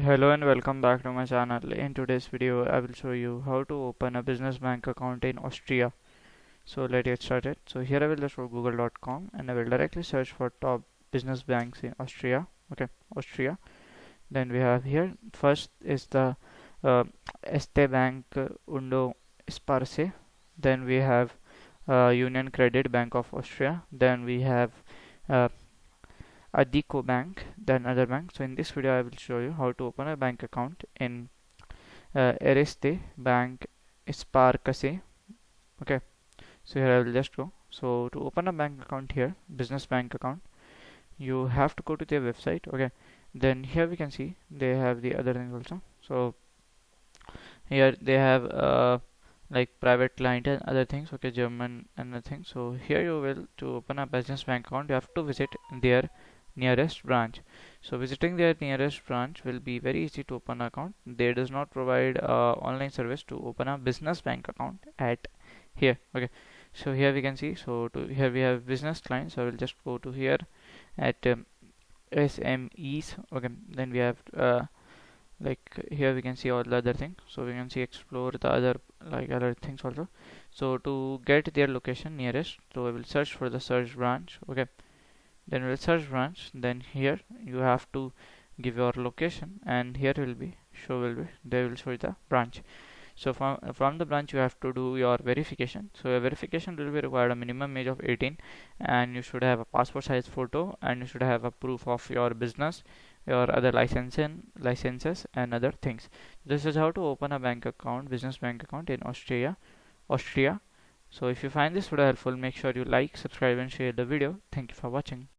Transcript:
Hello and welcome back to my channel. In today's video, I will show you how to open a business bank account in Austria. So let's get started. So here I will just go google.com and I will directly search for top business banks in Austria. Okay, Austria. Then we have here first is the uh, Este Bank Undo Sparse. Then we have Union Credit Bank of Austria. Then we have uh, Adico Bank, then other bank. So in this video, I will show you how to open a bank account in Ereste Bank Sparkasse. Okay, so here I will just go. So to open a bank account here, business bank account, you have to go to their website. Okay, then here we can see they have the other things also. So here they have like private client and other things. Okay, German and other things. So here you will to open a business bank account, you have to visit their nearest branch. So visiting their nearest branch will be very easy to open an account. They does not provide online service to open a business bank account at here. Okay, so here we can see. So to here we have business clients. So I will just go to here at SMEs. Okay, then we have like here we can see all the other things. So we can see explore the other like other things also. So to get their location nearest, so I will search for the search branch. Okay, then we'll search branch, then here you have to give your location and here will be show will be they will show the branch. So from the branch you have to do your verification. So your verification will be required a minimum age of 18 and you should have a passport size photo and you should have a proof of your business, your other licenses and other things. This is how to open a bank account, business bank account in Austria. So if you find this video helpful, make sure you like, subscribe and share the video. Thank you for watching.